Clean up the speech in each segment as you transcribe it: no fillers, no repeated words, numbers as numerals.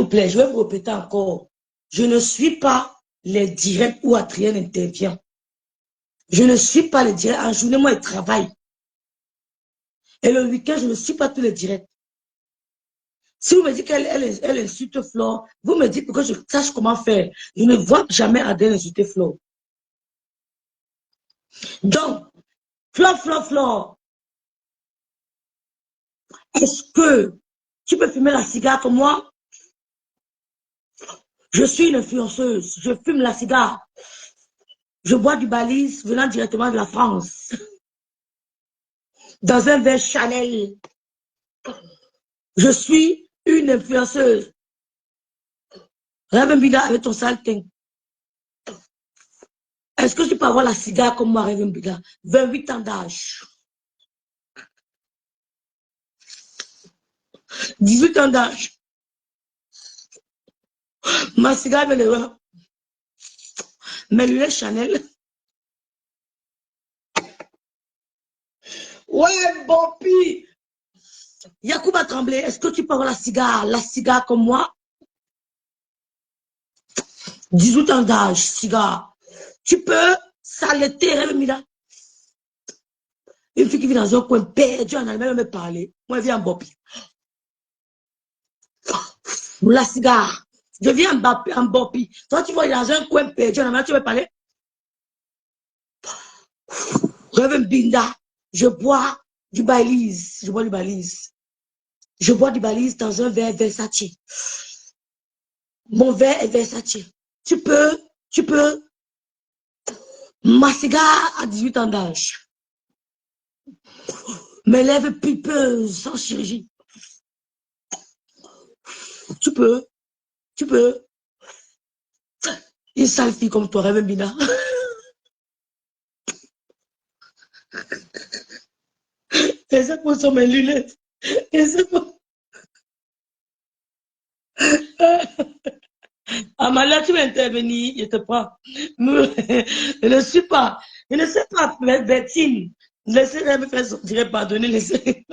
vous plaît, je vais vous répéter encore. Je ne suis pas les directs où Adrien intervient. Je ne suis pas les directs. En journée, moi, je travaille. Et le week-end, je ne suis pas tous les directs. Si vous me dites qu'elle insulte Flore, vous me dites pour que je sache comment faire. Je ne vois jamais Adrien insulter Flore. Donc, Flore, est-ce que tu peux fumer la cigare comme moi? Je suis une influenceuse. Je fume la cigare. Je bois du Balize venant directement de la France. Dans un verre Chanel. Je suis une influenceuse. Raven Bida avec ton sale teint. Est-ce que tu peux avoir la cigare comme moi, Raven Bida? 28 ans d'âge. 18 ans d'âge. Ma cigare vient de loin. Mes lunettes Chanel. Ouais, bon pis. Yacouba Tremblay, est-ce que tu peux avoir la cigare comme moi? 18 ans d'âge, cigare. Tu peux s'arrêter, Raven Bida. Une fille qui vit dans un coin perdu en Allemagne me parler. Moi, je viens en Bopi. La cigare. Je viens en Bopi. Toi, tu vas dans un coin perdu en Allemagne, tu veux parler? Reverend Binda, je bois du Baileys. Je bois du Baileys. Je bois du Baileys dans un verre Versace. Mon verre est Versace. Tu peux. Ma cigare à 18 ans d'âge. Mes lèvres pulpeuses sans chirurgie. Tu peux. Une sale fille comme toi, Reverend Binda. Et ça pour sur mes lunettes. Et ça pour... Amalia, tu vas intervenir, je te prends. Je ne sais pas Bettine. Laissez-moi me faire sortir, pardonner, laissez.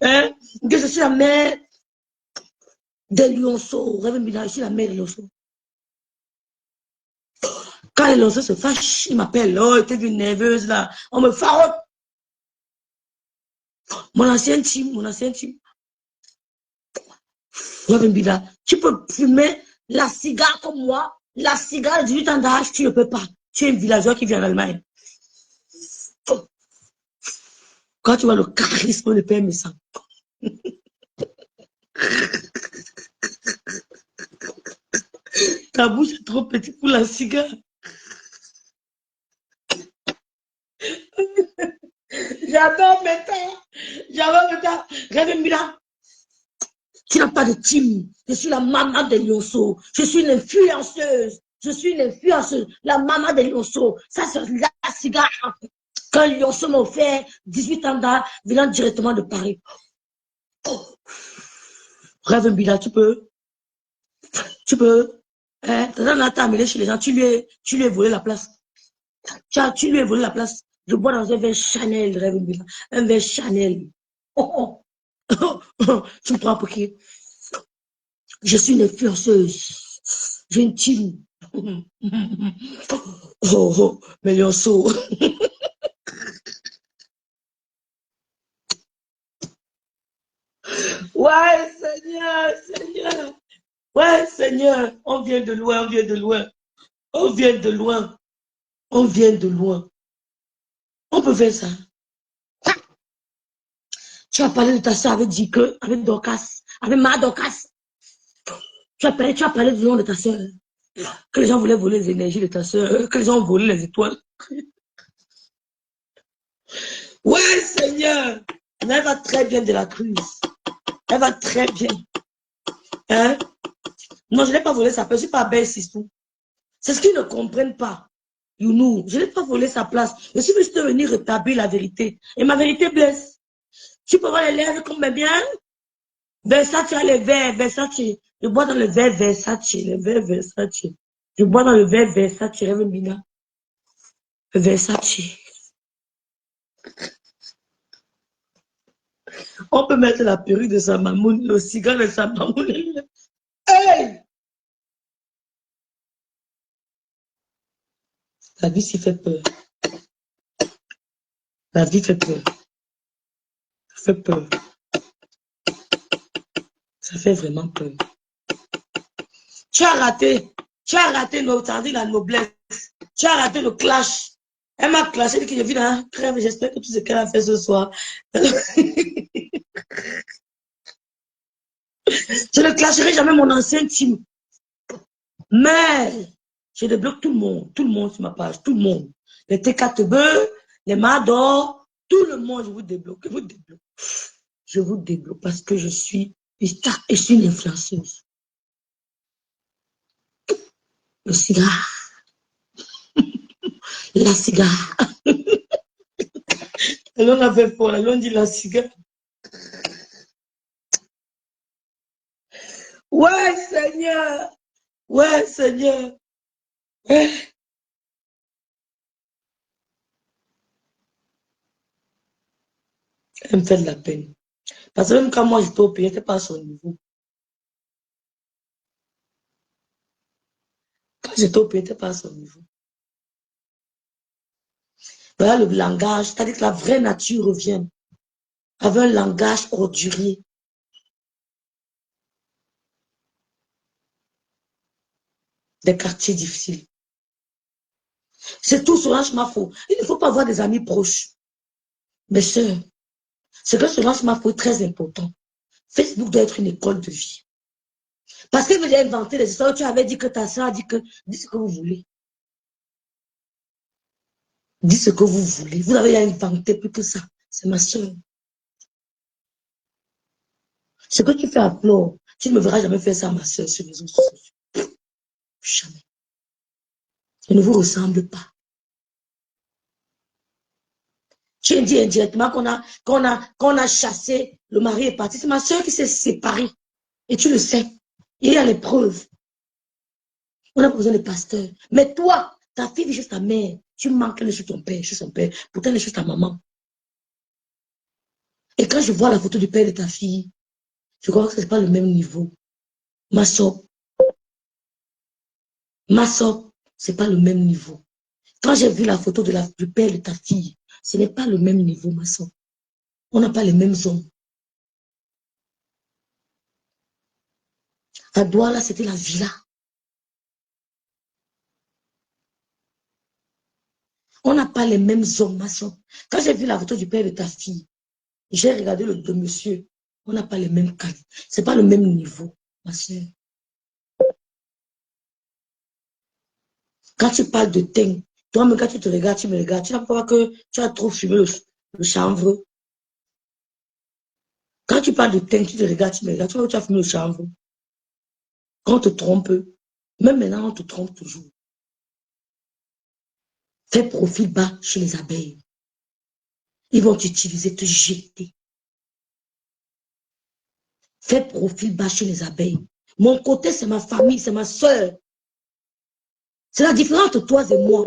Hein? Que je suis la mère des lionceaux. Je suis la mère des lionceaux. Quand les lionceaux se fâchent, ils m'appellent. Oh, t'es une nerveuse là. On me farote. Mon ancien team. Tu peux fumer la cigare comme moi. La cigare de 18 ans d'âge, tu ne peux pas. Tu es un villageois qui vient d'Allemagne. Quand tu vois le charisme de Père Messant. Ta bouche est trop petite pour la cigare. J'adore Meta. Regarde Mila. Tu n'as pas de team. Je suis la maman des lionceaux. Je suis une influenceuse. La maman des lionceaux. Ça, c'est la cigare. Quand le lionceau m'a offert 18 ans d'âge, venant directement de Paris. Oh. Rêve Mbila, tu peux. Hein? T'as amené chez les gens, tu lui as volé la place. Tu lui as volé la place. Je bois dans un verre Chanel, Rêve Mbila. Un verre Chanel. Oh. Tu me prends pour qui? Je suis une influenceuse. J'ai une team. Mais lionceau. Ouais, Seigneur. Ouais, Seigneur. On vient de loin. On peut faire ça. Tu as parlé de ta soeur avec Dike, avec Dorcas, avec ma Dorcas. Tu as parlé du nom de ta soeur. Que les gens voulaient voler les énergies de ta soeur, que les gens ont volé les étoiles. Ouais, Seigneur. Mais elle va très bien de la crise. Elle va très bien. Hein? Non, je n'ai pas volé sa place. Je ne suis pas belle, Sissou. C'est ce qu'ils ne comprennent pas. Younou, je n'ai pas volé sa place. Je suis juste venir rétablir la vérité. Et ma vérité blesse. Tu peux voir les lèvres comme mes biens. Versace a les verres, Versace. Je bois dans le verre Versace, Je bois dans le verre Versace, Rêve Mbina. Versace. On peut mettre la perruque de sa mamoune, le cigare de sa mamoune. La vie s'y fait peur. La vie fait peur. Ça fait peur. Ça fait vraiment peur. Tu as raté. Tu as raté la noblesse. Tu as raté le clash. Elle m'a clashé, elle dit que je vis dans un crève. J'espère que tout ce qu'elle a fait ce soir. Je ne clasherai jamais mon ancien team. Mais je débloque tout le monde sur ma page, tout le monde. Les T4B, les Mador, tout le monde, je vous débloque, je vous débloque. Je vous débloque parce que je suis une star et je suis une influenceuse. Le cigare, la cigare. Et on avait fort, on dit la cigare. Ouais, Seigneur. Ouais, Seigneur. Ouais. Elle me fait de la peine. Parce que même quand moi j'étais au pays, j'étais pas à son niveau. Quand j'étais au pays, j'étais pas à son niveau. Voilà le langage, c'est-à-dire que la vraie nature revient avec un langage ordurier. Des quartiers difficiles. C'est tout Solange Mafo. Il ne faut pas avoir des amis proches. Mes sœurs, ce que Solange Mafo est très important. Facebook doit être une école de vie. Parce qu'elle veut inventer des histoires. Tu avais dit que ta soeur a dit que... Dis ce que vous voulez. Dis ce que vous voulez. Vous avez inventé plus que ça. C'est ma soeur. Ce que tu fais à Flore, tu ne me verras jamais faire ça à ma soeur sur les réseaux sociaux. Jamais. Je ne vous ressemble pas. Tu dis indirectement qu'on a chassé, le mari est parti. C'est ma soeur qui s'est séparée. Et tu le sais. Il y a les preuves. On a besoin de pasteur. Mais toi, ta fille vit chez ta mère. Tu manques, elle est chez ton père, chez son père. Pourtant, elle est chez ta maman. Et quand je vois la photo du père de ta fille, je crois que ce n'est pas le même niveau. Ma soeur, ce n'est pas le même niveau. Quand j'ai vu la photo du père de ta fille, ce n'est pas le même niveau, ma soeur. On n'a pas les mêmes hommes. À Douala, c'était la villa. On n'a pas les mêmes hommes, ma soeur. Quand j'ai vu la photo du père de ta fille, j'ai regardé le de monsieur. On n'a pas les mêmes qualités. Ce n'est pas le même niveau, ma soeur. Quand tu parles de teint, toi-même, quand tu te regardes, tu me regardes, tu n'as pas que tu as trop fumé le chanvre. Quand tu parles de teint, tu te regardes, tu me regardes, tu vois que tu as fumé le chanvre. Quand on te trompe, même maintenant, on te trompe toujours. Fais profil bas chez les abeilles. Ils vont t'utiliser, te jeter. Fais profil bas chez les abeilles. Mon côté, c'est ma famille, c'est ma soeur. C'est la différence entre toi et moi.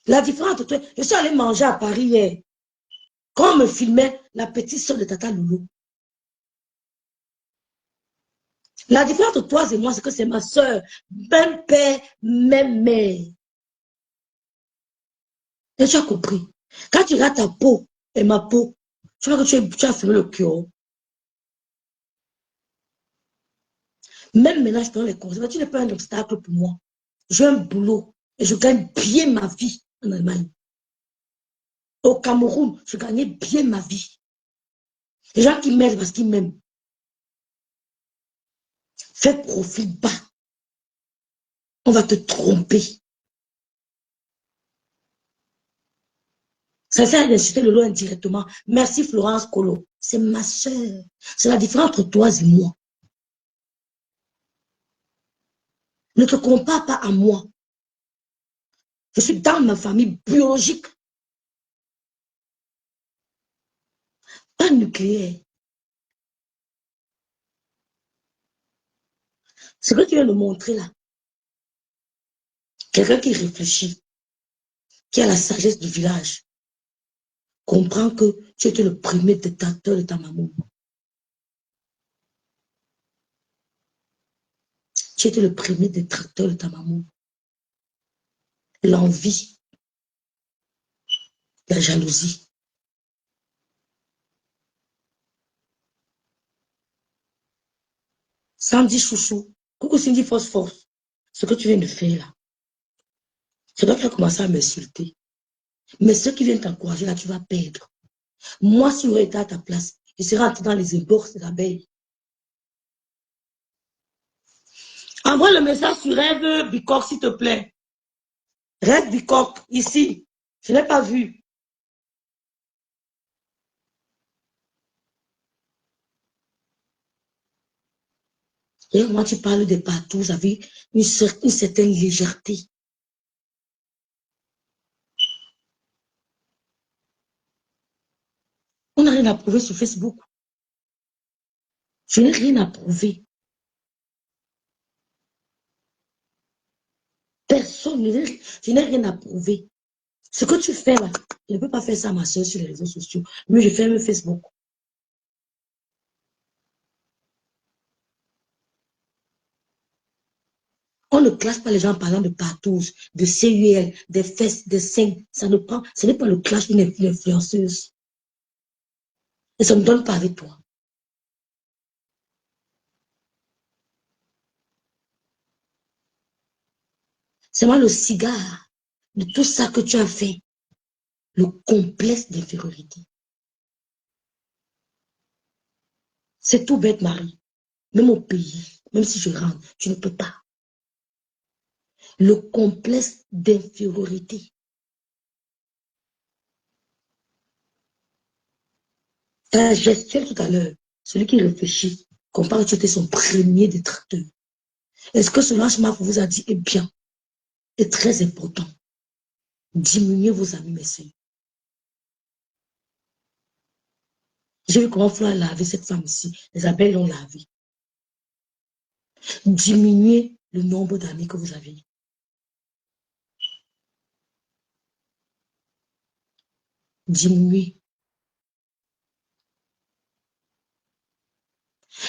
La différence entre toi, je suis allée manger à Paris hier. Quand on me filmait, la petite soeur de Tata Loulou. La différence entre toi et moi, c'est que c'est ma soeur. Même père, même mère. Et tu as compris. Quand tu regardes ta peau et ma peau, tu vois que tu as fumé le cœur. Même maintenant, je te donne les conseils. Tu n'es pas un obstacle pour moi. J'ai un boulot et je gagne bien ma vie en Allemagne. Au Cameroun, je gagnais bien ma vie. Les gens qui m'aiment parce qu'ils m'aiment. Fais profil bas. On va te tromper. Ça sert à d'insulter le lot indirectement. Merci Florence Colo. C'est ma soeur. C'est la différence entre toi et moi. Ne te compare pas à moi. Je suis dans ma famille biologique. Pas nucléaire. Ce que tu viens de montrer là, quelqu'un qui réfléchit, qui a la sagesse du village, comprend que tu étais le premier détenteur de ta maman. Tu étais le premier détracteur de ta maman. l'envie, la jalousie. Sandy chouchou, coucou Cindy force force. Ce que tu viens de faire là, c'est toi qui as commencé à m'insulter. Mais ceux qui viennent t'encourager là, tu vas perdre. Moi, si j'aurais été à ta place, je serais entré dans les inbox de l'abeille. Envoie le message sur Rêve Bicoque, s'il te plaît. Rêve Bicoque, ici. Je n'ai pas vu. Et moi, tu parles de partout, vous avez une certaine légèreté. On n'a rien à prouver sur Facebook. Je n'ai rien à prouver. Personne, je n'ai rien à prouver. Ce que tu fais là, je ne peux pas faire ça à ma soeur sur les réseaux sociaux. Mais je fais le Facebook. On ne classe pas les gens en parlant de partous, de CUL, des fesses, des seins. Ça ne prend, ce n'est pas le clash d'une influenceuse. Et ça ne me donne pas avec toi. C'est moi le cigare de tout ça que tu as fait. Le complexe d'infériorité. C'est tout bête, Marie. Même au pays, même si je rentre, tu ne peux pas. Le complexe d'infériorité. Ta gestuelle tout à l'heure, celui qui réfléchit, compare que tu étais son premier détracteur. Est-ce que ce lâchement vous a dit, eh bien, est très important. Diminuez vos amis, messieurs. J'ai vu comment Flora a lavé cette femme ici. Les abeilles l'ont lavé. Diminuez le nombre d'amis que vous avez. Diminuez.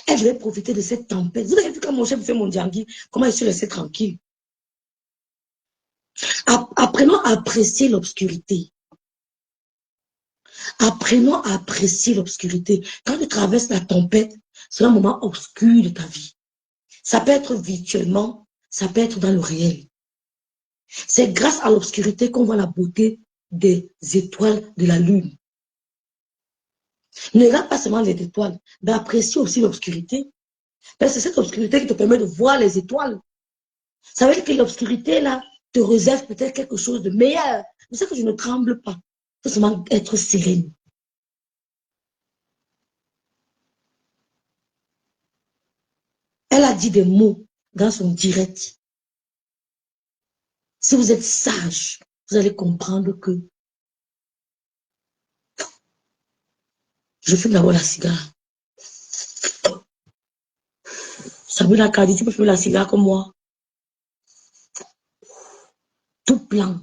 Elle devait profiter de cette tempête. Vous avez vu quand mon chef fait mon diangui, comment il se laissait tranquille. Apprenons à apprécier l'obscurité. Apprenons à apprécier l'obscurité. Quand tu traverses la tempête, c'est un moment obscur de ta vie. Ça peut être virtuellement, ça peut être dans le réel. C'est grâce à l'obscurité qu'on voit la beauté des étoiles de la lune. Ne regarde pas seulement les étoiles, mais apprécie aussi l'obscurité. C'est cette obscurité qui te permet de voir les étoiles. Ça veut dire que l'obscurité, là, te réserve peut-être quelque chose de meilleur. C'est ça que je ne tremble pas. Il faut seulement être sereine. Elle a dit des mots dans son direct. Si vous êtes sage, vous allez comprendre que je fume d'abord la cigare. Sabrina Kadi, tu peux fumer la cigare comme moi. Tout plan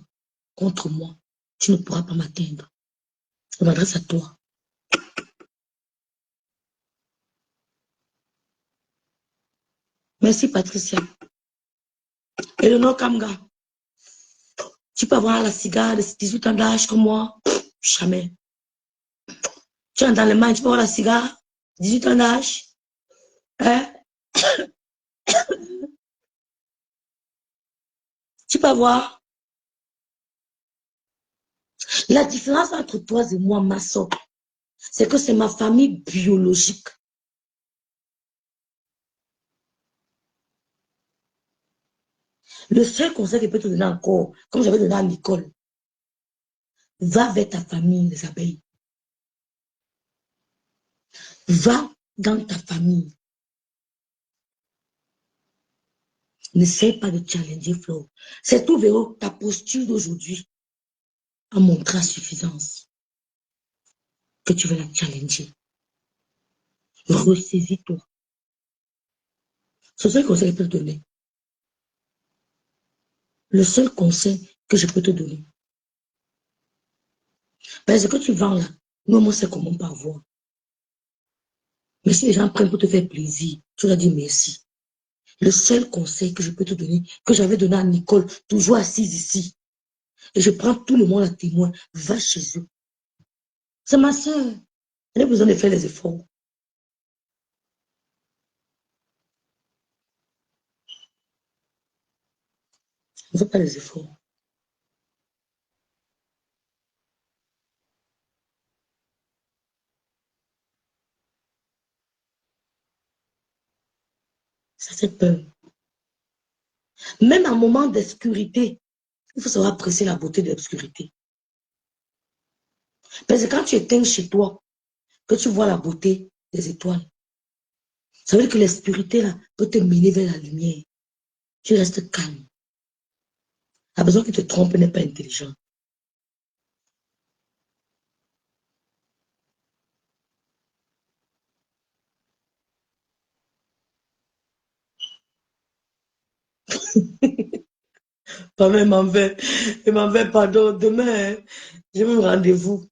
contre moi, tu ne pourras pas m'atteindre. Je m'adresse à toi. Merci Patricia. Eleanor Kamga, tu peux avoir la cigare de 18 ans d'âge comme moi? Jamais. Tu es dans les mains, tu peux avoir la cigare, 18 ans d'âge. Hein? Tu peux avoir. La différence entre toi et moi, ma soeur, c'est que c'est ma famille biologique. Le seul conseil que je peux te donner encore, comme j'avais donné à Nicole, va vers ta famille, les abeilles. Va dans ta famille. N'essaie pas de challenger Flo. C'est tout, Véro, ta posture d'aujourd'hui a montré à suffisance que tu veux la challenger. Ressaisis-toi. C'est le seul conseil que je peux te donner. Le seul conseil que je peux te donner. Parce que tu vends là, nous, on sait comment pas voir. Mais si les gens prennent pour te faire plaisir, tu leur dis merci. Le seul conseil que je peux te donner, que j'avais donné à Nicole, toujours assise ici, Et je prends tout le monde à témoin. Va chez eux. C'est ma soeur. Elle a besoin de faire les efforts. Ne fais pas les efforts. Ça fait peur. Même en moment d'obscurité, il faut savoir apprécier la beauté de l'obscurité. Parce que quand tu éteins chez toi, que tu vois la beauté des étoiles, ça veut dire que l'obscurité là peut te mener vers la lumière. Tu restes calme. La personne qui te trompe n'est pas intelligente. Pas même il m'en veut pardon. Demain, hein, j'ai même rendez-vous.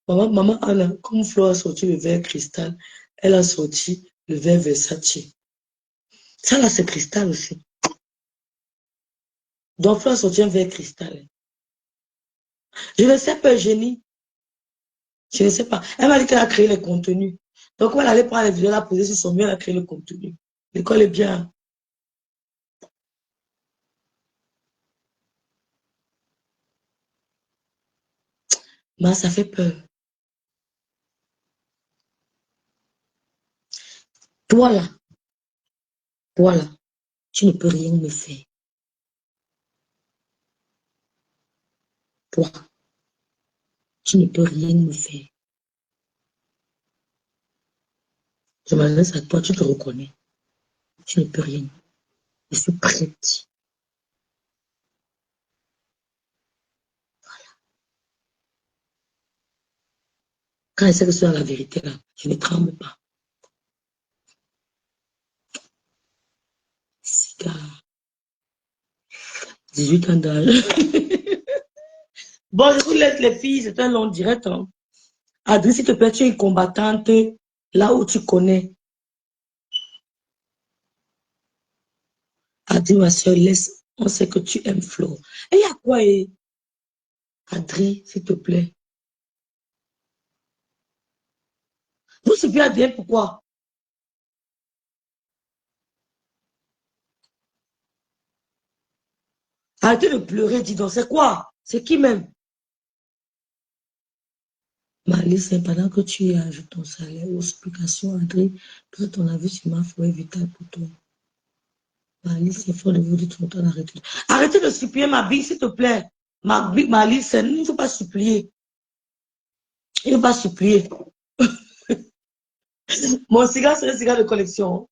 Maman Anna, comme Flo a sorti le verre cristal, elle a sorti le verre Versace. Ça là, c'est cristal aussi. Donc Flo a sorti un verre cristal. Je ne sais pas, génie. Je ne sais pas. Elle m'a dit qu'elle a créé les contenus. Donc, quand elle allait prendre les vidéos, elle a posé sur son mur, elle a créé le contenu. L'école est bien. Mais ça fait peur. Toi là, toi là, tu ne peux rien me faire. Toi, tu ne peux rien me faire. Je m'adresse à toi, tu te reconnais. Tu ne peux rien. Je suis prête. Quand je sais que c'est la vérité là, je ne tremble pas. Cigare, 18 ans d'âge. Bon, je vous laisse les filles, c'est un long direct. Hein. Adrien, s'il te plaît, tu es une combattante là où tu connais. Adrien, ma soeur, laisse. On sait que tu aimes Flo. Et il y a quoi, Adrien, s'il te plaît. Vous suivez Adrien, pourquoi? Arrêtez de pleurer, dis donc, c'est quoi? C'est qui même? Malice, pendant que tu ajoutes ton salaire aux explications, Adrien, toi, ton avis sur ma foi est vital pour toi. Malice, c'est fort de vous dire tout le temps d'arrêter. Arrêtez de supplier ma bille, s'il te plaît. Malice, il ne faut pas supplier. Il ne faut pas supplier. Mon cigare, c'est un cigare de collection.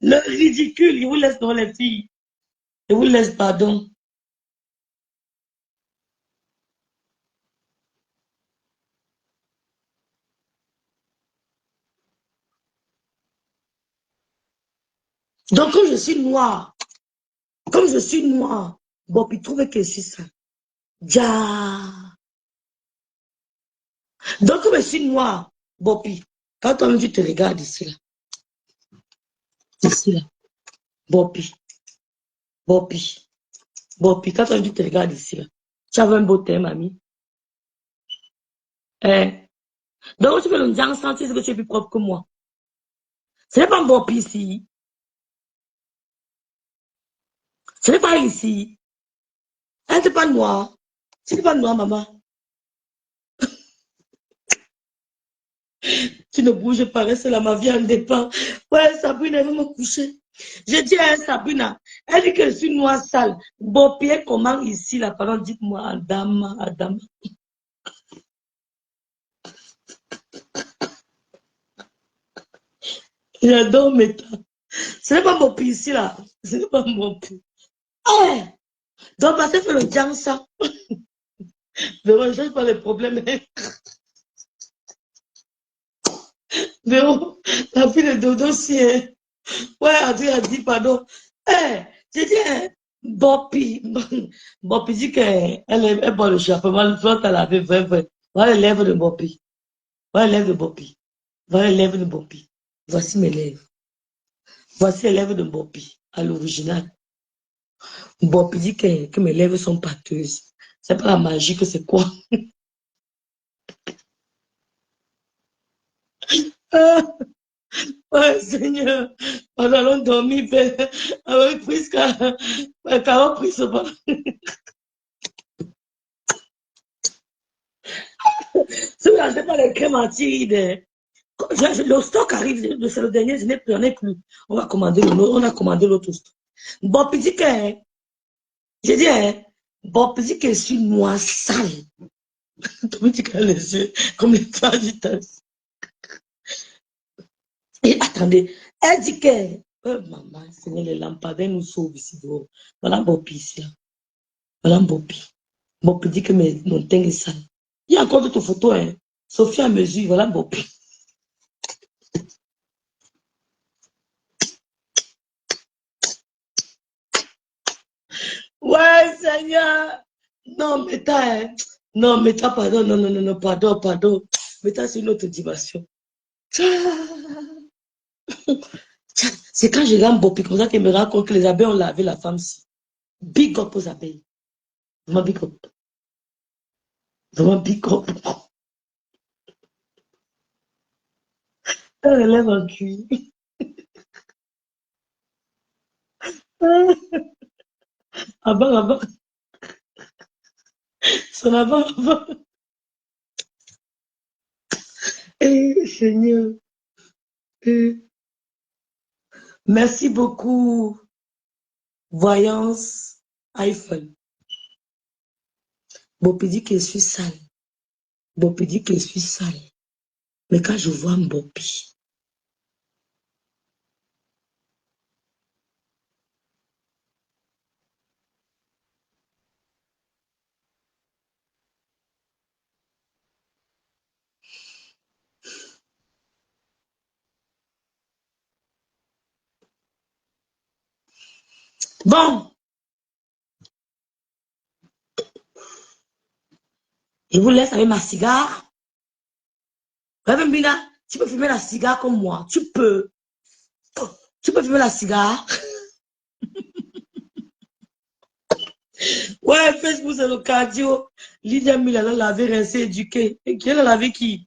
Le ridicule, il vous laisse dans les filles. Il vous laisse, pardon. Donc, comme je suis noire, bon, puis trouve que c'est ça. Ja. Donc, comme je suis noire, bon, puis, quand on me dit, tu te regardes ici, là, Bopi, Bopi, Bopi, quand on me dit, tu te regardes ici, là, tu avais un beau thème, ami. Hein? Donc, tu peux nous dire, sentir que tu es plus propre que moi. Ce n'est pas un Bopi ici. Ce n'est pas ici. Elle n'est pas noire. Tu n'es pas noire, maman. Tu ne bouges pas, reste là, ma vie en dépend. Ouais, Sabrina, elle va me coucher. J'ai dit à Sabrina, elle dit que je suis noire sale. Bon, Pierre, comment ici, là, pardon, dites-moi, Adam, Adam. J'adore mes temps. Ce n'est pas mon pays ici, là. Ce n'est pas mon pays. Eh! Donc, parce que fait le jam, ça. Véro, je cherche pas les problèmes. Véro, la fille de Dodo, si, hein. Ouais, Adrien a dit, pardon. Eh, j'ai dit, hein, Bopi. Bopi dit qu'elle boit le chapeau. Le flotte, elle avait vrai. Voilà les lèvres de Bopi. Voilà les lèvres de Bopi. Voilà les lèvres de Bopi. Voici mes lèvres. Voici les lèvres de Bopi. à l'original. Bob dit que mes lèvres sont pâteuses. C'est pas la magie que c'est quoi? Ah, ouais, Seigneur, nous allons dormir avec Prisca. Carole pris ce pas. Ce n'est pas les crèmes anti-rides. Le stock arrive, c'est le dernier, je n'ai plus, j'en ai plus. On va commander on a commandé l'autre stock. Bob dit que, j'ai dit, Bob dit que je suis noire sale. Tu me dis qu'elle a les yeux comme les Sagittarius. Et attendez, elle dit que, oh maman, Seigneur, les lampadaires nous sauvent ici dehors. Voilà Bopi ici, là. Voilà Bopi. Bopi dit que mon teint est sale. Il y a encore d'autres photos, hein. Sophie à mesure, voilà Bopi. Ouais, Seigneur. Non, mais t'as, hein. Non, mais t'as, pardon, non, non, non, non, pardon, pardon. Mais t'as, c'est une autre dimension. C'est quand je regarde Bopi comme ça qu'elle me rend compte que les abeilles ont lavé la femme-ci. Big up aux abeilles. Vraiment big up. Vraiment big up. Elle lève en cuir. Avant, avant. Son avant, avant. Eh, Seigneur. Eh. Merci beaucoup, Voyance iPhone. Bopi dit que je suis sale. Bopi dit que je suis sale. Mais quand je vois Bopi, bon, je vous laisse avec ma cigare. Réveille Mina, tu peux fumer la cigare comme moi. Tu peux. Tu peux fumer la cigare. Ouais, Facebook, c'est le cardio. Lydia Mila, elle l'avait rincé, éduqué. Et qui elle a lavé qui?